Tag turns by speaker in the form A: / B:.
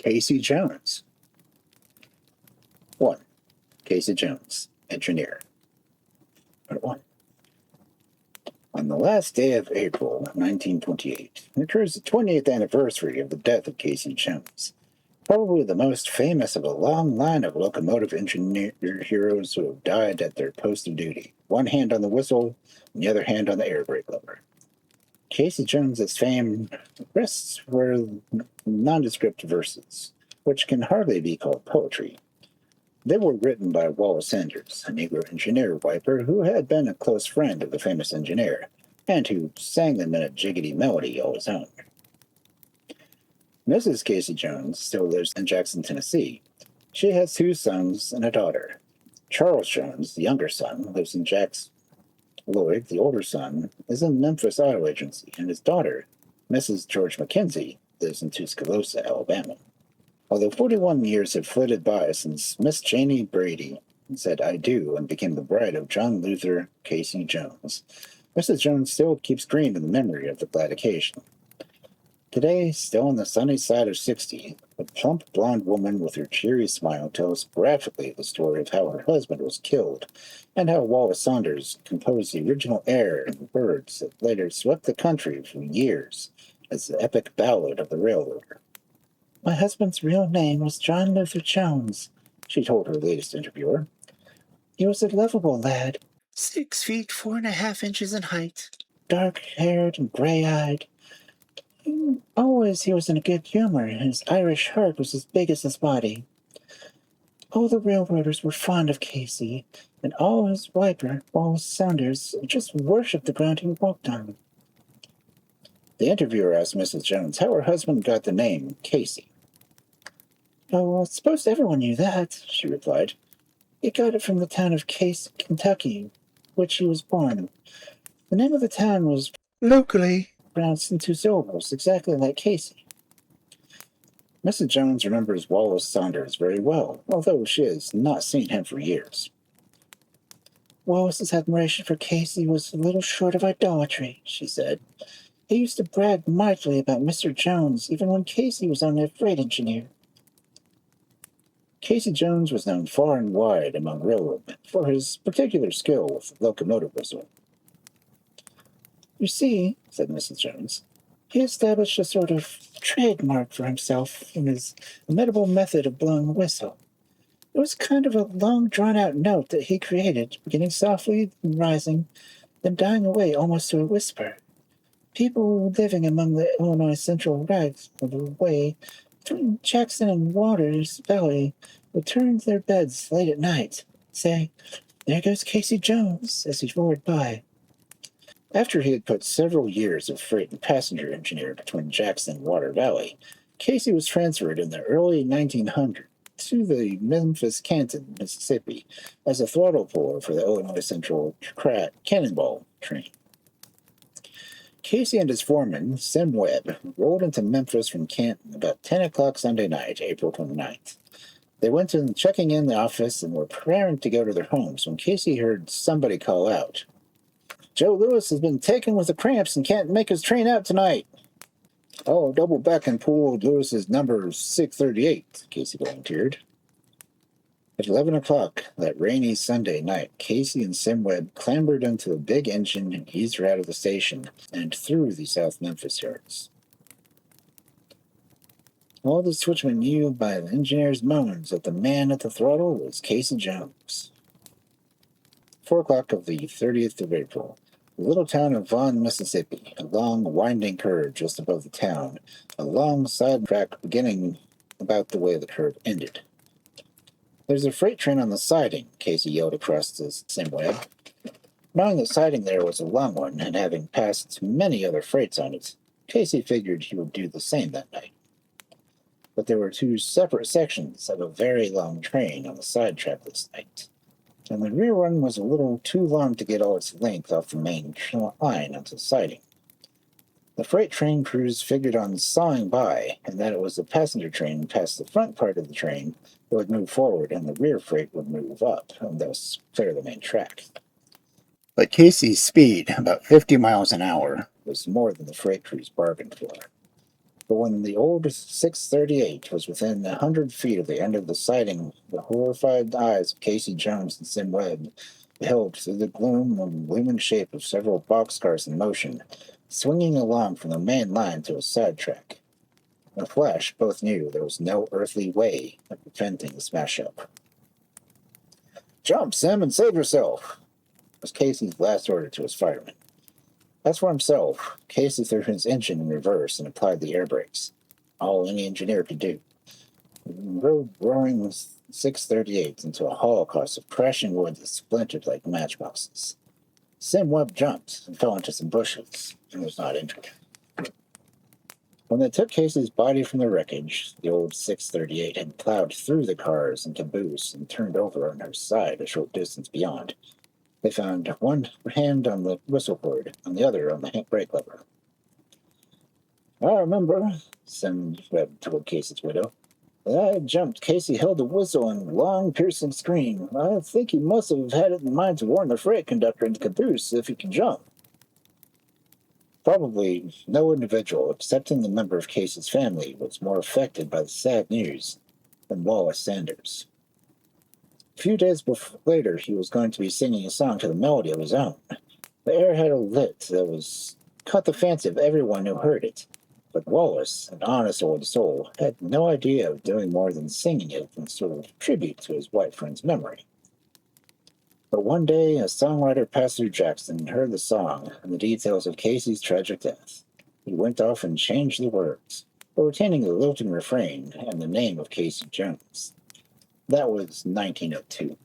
A: Casey Jones. 1. Casey Jones, engineer. Part 1. On the last day of April 1928 occurs the 20th anniversary of the death of Casey Jones, probably the most famous of a long line of locomotive engineer heroes who have died at their post of duty, one hand on the whistle and the other hand on the air brake lever. Casey Jones's fame rests for nondescript verses, which can hardly be called poetry. They were written by Wallace Sanders, a Negro engineer wiper who had been a close friend of the famous engineer, and who sang them in a jiggity melody all his own. Mrs. Casey Jones still lives in Jackson, Tennessee. She has 2 sons and a daughter. Charles Jones, the younger son, lives in Jackson. Lloyd, the older son, is in Memphis Auto Agency, and his daughter, Mrs. George McKenzie, lives in Tuscaloosa, Alabama. Although 41 years have flitted by since Miss Janie Brady said "I do" and became the bride of John Luther Casey Jones, Mrs. Jones still keeps green in the memory of the glad occasion. Today, still on the sunny side of 60, a plump blonde woman with her cheery smile tells graphically the story of how her husband was killed and how Wallace Saunders composed the original air and words that later swept the country for years as the epic ballad of the railroader. "My husband's real name was John Luther Jones," she told her latest interviewer. "He was a lovable lad, 6 feet 4.5 inches in height, dark-haired and gray-eyed. Always he was in a good humor, and his Irish heart was as big as his body. All the railroaders were fond of Casey, and all his wiper, Wallace Saunders, just worshipped the ground he walked on." The interviewer asked Mrs. Jones how her husband got the name Casey. "Oh, I suppose everyone knew that," she replied. "He got it from the town of Case, Kentucky, which he was born. The name of the town was locally pronounced in 2 syllables, exactly like Casey." Mrs. Jones remembers Wallace Saunders very well, although she has not seen him for years. "Wallace's admiration for Casey was a little short of idolatry," she said. "He used to brag mightily about Mr. Jones, even when Casey was only a freight engineer." Casey Jones was known far and wide among railroadmen for his particular skill with the locomotive whistle. "You see," said Mrs. Jones, "he established a sort of trademark for himself in his imitable method of blowing the whistle. It was kind of a long, drawn-out note that he created, beginning softly and rising, then dying away almost to a whisper. People living among the Illinois Central right of the way between Jackson and Waters Valley would turn to their beds late at night, say, 'There goes Casey Jones,' as he roared by." After he had put several years of freight and passenger engineer between Jackson and Water Valley, Casey was transferred in the early 1900s to the Memphis Canton, Mississippi, as a throttle puller for the Illinois Central Cannonball train. Casey and his foreman, Sim Webb, rolled into Memphis from Canton about 10 o'clock Sunday night, April 29th. They went in checking in the office and were preparing to go to their homes when Casey heard somebody call out, "Joe Lewis has been taken with the cramps and can't make his train out tonight." "Oh, double back and pull Lewis's number 638, Casey volunteered. At 11 o'clock that rainy Sunday night, Casey and Sim Webb clambered into a big engine and eased her out of the station and through the South Memphis yards. All the switchmen knew by the engineer's moans that the man at the throttle was Casey Jones. 4 o'clock of the 30th of April. The little town of Vaughn, Mississippi, a long, winding curve just above the town, a long side track beginning about the way the curve ended. "There's a freight train on the siding," Casey yelled across to Sim Webb. Knowing the siding there was a long one, and having passed many other freights on it, Casey figured he would do the same that night. But there were 2 separate sections of a very long train on the side track this night, and the rear one was a little too long to get all its length off the main line onto the siding. The freight train crews figured on sawing by, and that it was the passenger train past the front part of the train that would move forward, and the rear freight would move up, and thus clear the main track. But Casey's speed, about 50 miles an hour, was more than the freight crews bargained for. But when the old 638 was within 100 feet of the end of the siding, the horrified eyes of Casey Jones and Sim Webb beheld through the gloom the looming shape of several boxcars in motion, swinging along from the main line to a sidetrack. In a flash, both knew there was no earthly way of preventing the smash-up. "Jump, Sim, and save yourself," was Casey's last order to his firemen. As for himself, Casey threw his engine in reverse and applied the air brakes, all any engineer could do. He rode roaring 638 into a holocaust of crashing wood that splintered like matchboxes. Sim Webb jumped and fell into some bushes and was not injured. When they took Casey's body from the wreckage, the old 638 had plowed through the cars and caboose and turned over on her side a short distance beyond. They found one hand on the whistle cord, and the other on the brake lever. "I remember," Sim Webb told Casey's widow, "that I had jumped. Casey held the whistle in a long, piercing scream. I think he must have had it in mind to warn the freight conductor in the caboose if he could jump." Probably no individual, excepting the member of Casey's family, was more affected by the sad news than Wallace Sanders. A few days later, he was going to be singing a song to the melody of his own. The air had a lilt that caught the fancy of everyone who heard it, but Wallace, an honest old soul, had no idea of doing more than singing it in sort of tribute to his white friend's memory. But one day, a songwriter passed through Jackson and heard the song and the details of Casey's tragic death. He went off and changed the words, but retaining the lilting refrain and the name of Casey Jones. That was 1902.